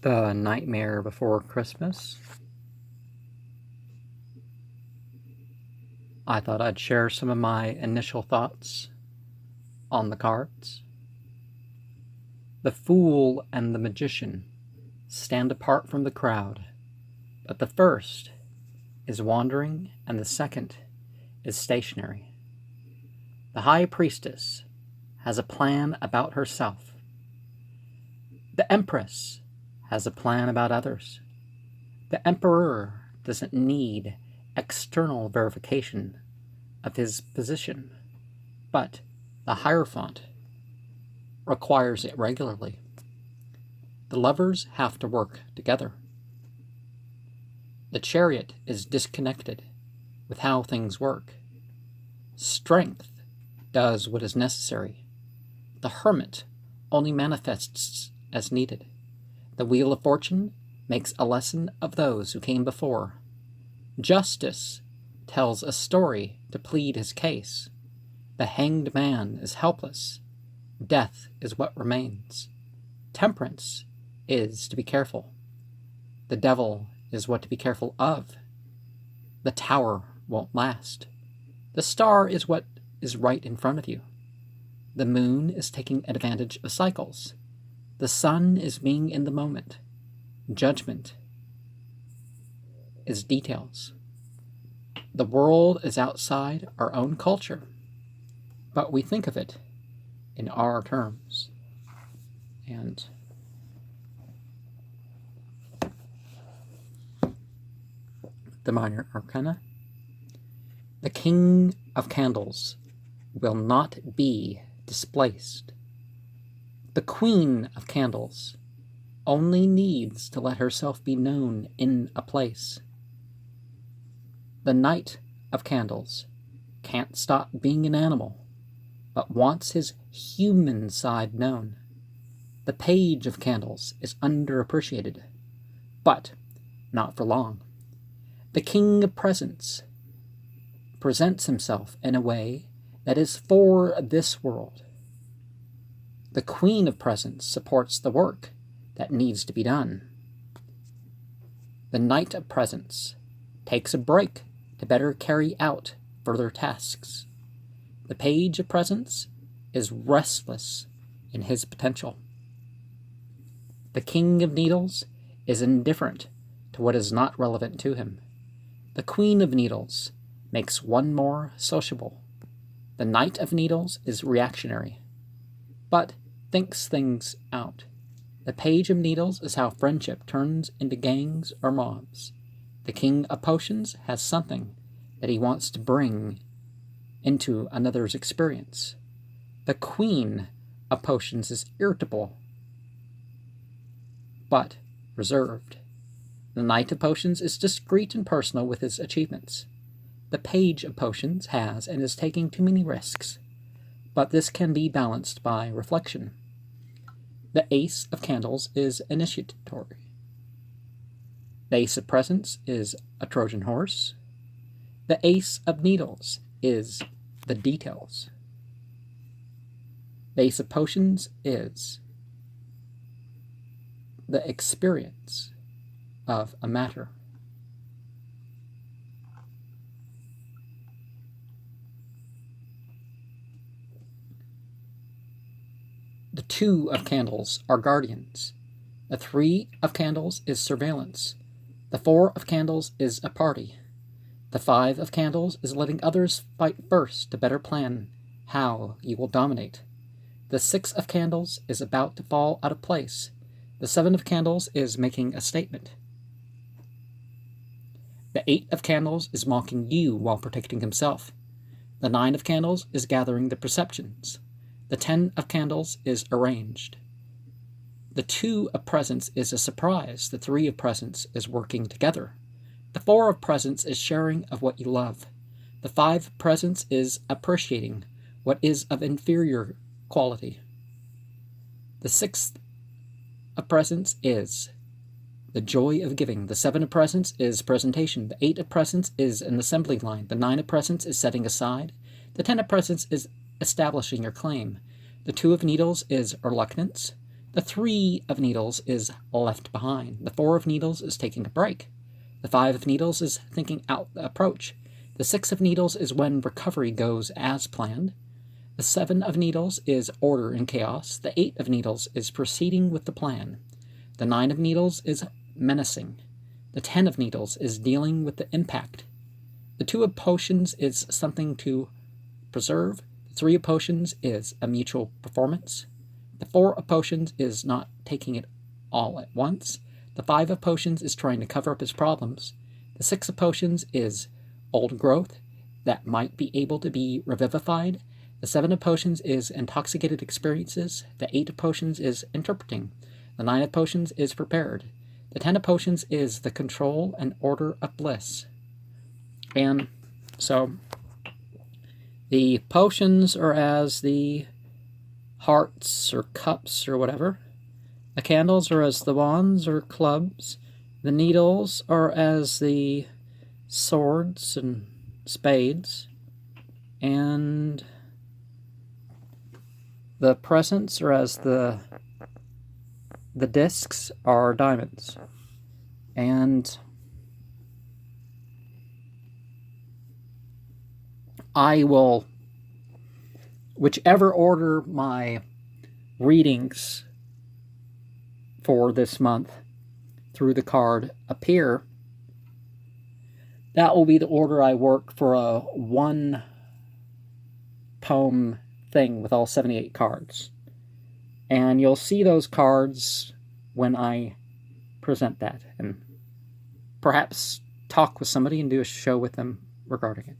The Nightmare Before Christmas. I thought I'd share some of my initial thoughts on the cards. The Fool and the Magician stand apart from the crowd, but the first is wandering and the second is stationary. The High Priestess has a plan about herself. The Empress has a plan about others. The Emperor doesn't need external verification of his position, but the Hierophant requires it regularly. The lovers have to work together. The Chariot is disconnected with how things work. Strength does what is necessary. The Hermit only manifests as needed. The Wheel of Fortune makes a lesson of those who came before. Justice tells a story to plead his case. The Hanged Man is helpless. Death is what remains. Temperance is to be careful. The Devil is what to be careful of. The Tower won't last. The Star is what is right in front of you. The Moon is taking advantage of cycles. The Sun is being in the moment. Judgment is details. The world is outside our own culture, but we think of it in our terms. And the Minor Arcana. The King of Candles will not be displaced. The Queen of Candles only needs to let herself be known in a place. The Knight of Candles can't stop being an animal, but wants his human side known. The Page of Candles is underappreciated, but not for long. The King of Presents presents himself in a way that is for this world. The Queen of Presents supports the work that needs to be done. The Knight of Presents takes a break to better carry out further tasks. The Page of Presents is restless in his potential. The King of Needles is indifferent to what is not relevant to him. The Queen of Needles makes one more sociable. The Knight of Needles is reactionary, but thinks things out. The Page of Needles is how friendship turns into gangs or mobs. The King of Potions has something that he wants to bring into another's experience. The Queen of Potions is irritable, but reserved. The Knight of Potions is discreet and personal with his achievements. The Page of Potions has and is taking too many risks, but this can be balanced by reflection. The Ace of Candles is initiatory. The Ace of Presents is a Trojan horse. The Ace of Needles is the details. The Ace of Potions is the experience of a matter. The Two of Candles are guardians. The Three of Candles is surveillance. The Four of Candles is a party. The Five of Candles is letting others fight first to better plan how you will dominate. The Six of Candles is about to fall out of place. The Seven of Candles is making a statement. The Eight of Candles is mocking you while protecting himself. The Nine of Candles is gathering the perceptions. The 10 of Candles is arranged. The 2 of Presents is a surprise. The 3 of Presents is working together. The 4 of Presents is sharing of what you love. The 5 of Presents is appreciating what is of inferior quality. The 6th of Presents is the joy of giving. The 7 of Presents is presentation. The 8 of Presents is an assembly line. The 9 of Presents is setting aside. The 10 of Presents is establishing your claim. The Two of Needles is reluctance. The 3 of Needles is left behind. The 4 of Needles is taking a break. The 5 of Needles is thinking out the approach. The 6 of Needles is when recovery goes as planned. The 7 of Needles is order and chaos. The 8 of Needles is proceeding with the plan. The 9 of Needles is menacing. The 10 of Needles is dealing with the impact. The 2 of Potions is something to preserve. The 3 of Potions is a mutual performance. The 4 of Potions is not taking it all at once. The 5 of Potions is trying to cover up his problems. The 6 of Potions is old growth that might be able to be revivified. The 7 of Potions is intoxicated experiences. The 8 of Potions is interpreting. The 9 of Potions is prepared. The 10 of Potions is the control and order of bliss. And so the potions are as the hearts or cups or whatever. The candles are as the wands or clubs. The needles are as the swords and spades. And the presents are as the discs are diamonds. And I will, whichever order my readings for this month through the card appear, that will be the order I work for a 1 poem thing with all 78 cards. And you'll see those cards when I present that, and perhaps talk with somebody and do a show with them regarding it.